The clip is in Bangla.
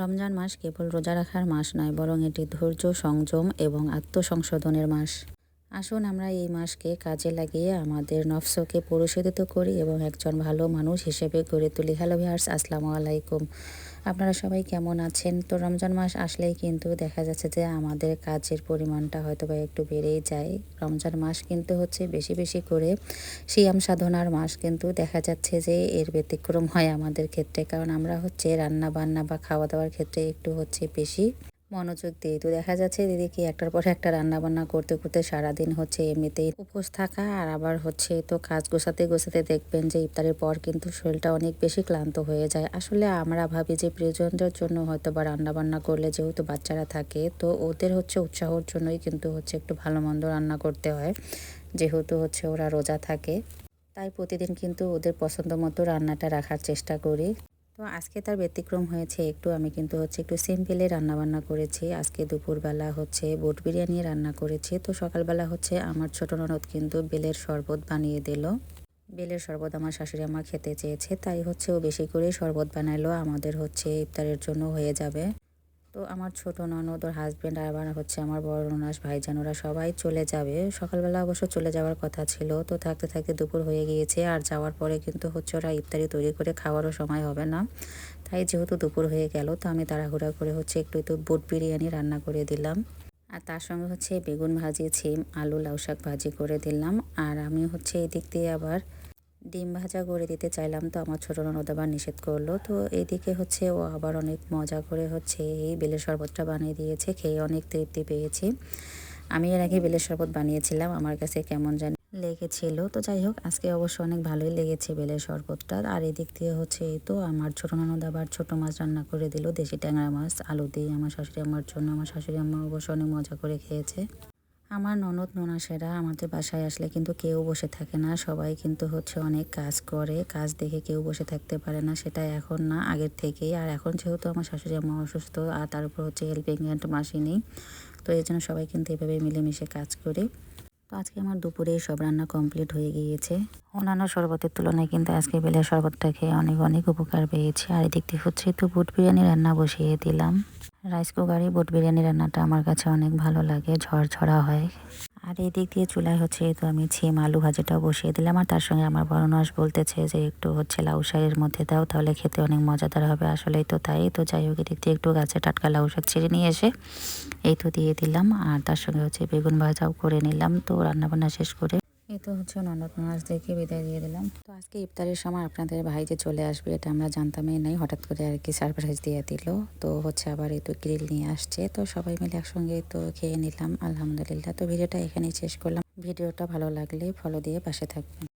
রমজান মাস কেবল রোজা রাখার মাস নয়, বরং এটি ধৈর্য, সংযম এবং আত্মসংশোধনের মাস। আসুন আমরা এই মাসকে কাজে লাগিয়ে আমাদের নফসকে পরিশোধিত করি এবং একজন ভালো মানুষ হিসেবে গড়ে তুলি। হ্যালো ভিউয়ার্স, আসসালামু আলাইকুম। আপনারা সবাই কেমন আছেন? তো রমজান মাস আসলেই কিন্তু দেখা যাচ্ছে যে আমাদের কাজের পরিমাণটা হয়তোবা একটু বেড়েই যায়। রমজান মাস কিন্তু হচ্ছে বেশি বেশি করে সিয়াম সাধনার মাস, কিন্তু দেখা যাচ্ছে যে এর ব্যতিক্রম হয় আমাদের ক্ষেত্রে, কারণ আমরা হচ্ছে রান্না বান্না বা খাওয়া দাওয়ার ক্ষেত্রে একটু হচ্ছে বেশি মনোযোগ দিই। তো দেখা যাচ্ছে দিদিকে একটার পর একটা রান্না বান্না করতে করতে সারাদিন হচ্ছে এমনিতেই উপোস থাকা, আর আবার হচ্ছে তো কাজ গোছাতে গোছাতে দেখবেন যে ইফতারের পর কিন্তু শরীরটা অনেক বেশি ক্লান্ত হয়ে যায়। আসলে আমরা ভাবি যে প্রিয়জনদের জন্য হয়তো বা রান্না বান্না করলে, যেহেতু বাচ্চারা থাকে তো ওদের হচ্ছে উৎসাহর জন্যই কিন্তু হচ্ছে একটু ভালো মন্দ রান্না করতে হয়, যেহেতু হচ্ছে ওরা রোজা থাকে। তাই প্রতিদিন কিন্তু ওদের পছন্দ মতো রান্নাটা রাখার চেষ্টা করি। তো আজকে তার ব্যতিক্রম হয়েছে একটু, আমি কিন্তু হচ্ছে একটু সিম্পলে রান্নাবান্না করেছি। আজকে দুপুরবেলা হচ্ছে বুট বিরিয়ানি রান্না করেছি। তো সকালবেলা হচ্ছে আমার ছোট ননদ কিন্তু বেলের শরবত বানিয়ে দিল। বেলের শরবত আমার শাশুড়ি আমা খেতে চেয়েছে, তাই হচ্ছে ও বেশি করে শরবত বানাইলো, আমাদের হচ্ছে ইফতারের জন্য হয়ে যাবে। তো আমার ছোট ননদ, ওর হাজব্যান্ড, আর আবার হচ্ছে আমার বড় ননাস ভাইজান, ওরা সবাই চলে যাবে। সকালবেলা অবশ্য চলে যাওয়ার কথা ছিল, তো থাকতে থাকতে দুপুর হয়ে গিয়েছে। আর যাওয়ার পরে কিন্তু হচ্ছে ওরা ইফতারি তৈরি করে খাওয়ারও সময় হবে না। তাই যেহেতু দুপুর হয়ে গেল, তো আমি তাড়াহুড়া করে হচ্ছে একটু বুট বিরিয়ানি রান্না করে দিলাম। আর তার সঙ্গে হচ্ছে বেগুন ভাজি, ছিম, আলু, লাউ শাক ভাজি করে দিলাম। আর আমি হচ্ছে এদিক দিয়ে আবার ডিম ভাজা করে দিতে চাইলাম, তো আমার ছোট ননদ আবার নিষেধ করলো। তো এইদিকে হচ্ছে ও আবার অনেক মজা করে হচ্ছে এই বেলের শরবতটা বানিয়ে দিয়েছে, খেয়ে অনেক তৃপ্তি পেয়েছি। আমি এর আগে বেলের শরবত বানিয়েছিলাম, আমার কাছে কেমন জানি লেগেছিল। তো যাই হোক, আজকে অবশ্য অনেক ভালোই লেগেছে বেলের শরবতটা। আর এদিক দিয়ে হচ্ছে এই তো আমার ছোট ননদ আবার ছোট মাছ রান্না করে দিল, দেশি ট্যাংরা মাছ আলু দিয়ে আমার শাশুড়ি আমার জন্য। আমার শাশুড়ি আম্মা অবশ্য অনেক মজা করে খেয়েছে। আমার ননদ ননাসেরা আমাদের বাসায় আসলে কিন্তু কেউ বসে থাকে না, সবাই কিন্তু হচ্ছে অনেক কাজ করে। কাজ দেখে কেউ বসে থাকতে পারে না, সেটা এখন না, আগের থেকেই। আর এখন যেহেতু আমার শাশুড়ি আম্মা অসুস্থ, আর তার উপর হচ্ছে হেল্পিং হ্যান্ড মাসি নেই, তো এই জন্য সবাই কিন্তু এভাবে মিলেমিশে কাজ করে। তো আজকে আমার দুপুরে সব রান্না কমপ্লিট হয়ে গিয়েছে। অন্যান্য শরবতের তুলনায় কিন্তু আজকে বেলের শরবতটা খেয়ে অনেক অনেক উপকার পেয়েছি। আর এদিক থেকে হচ্ছে তো বুট বিরিয়ানি রান্না বসিয়ে দিলাম। রাইস কুকারে বুট বিরিয়ানি রান্নাটা আমার কাছে অনেক ভালো লাগে, ঝরঝরা হয়। আর এই দিক দিয়ে চুলায় হচ্ছে তো আমি ছিম আলু ভাজিটাও বসিয়ে দিলাম। আর তার সঙ্গে আমার বড় ননাস বলতেছে যে একটু হচ্ছে লাউ শাকের মধ্যে দাও, তাহলে খেতে অনেক মজাদার হবে। আসলেই তো তাই। তো যাই হোক, এদিক দিয়ে একটু গাছে টাটকা লাউ শাক ছিঁড়ে নিয়ে এসে এই তো দিয়ে দিলাম। আর তার সঙ্গে হচ্ছে বেগুন ভাজাও করে নিলাম। তো রান্নাবান্না শেষ করে এই তো হচ্ছে ননদ ননাসদেরকে বিদায় দিয়ে দিলাম। তো আজকে ইফতারের সময় আপনাদের ভাই যে চলে আসবে এটা আমরা জানতামই নাই, হঠাৎ করে আর কি সারপ্রাইজ দিয়ে দিল। তো হচ্ছে আবার এই তো গ্রিল নিয়ে আসছে, তো সবাই মিলে একসঙ্গে তো খেয়ে নিলাম আলহামদুলিল্লাহ। তো ভিডিওটা এখানেই শেষ করলাম। ভিডিওটা ভালো লাগলে ফলো দিয়ে পাশে থাকবেন।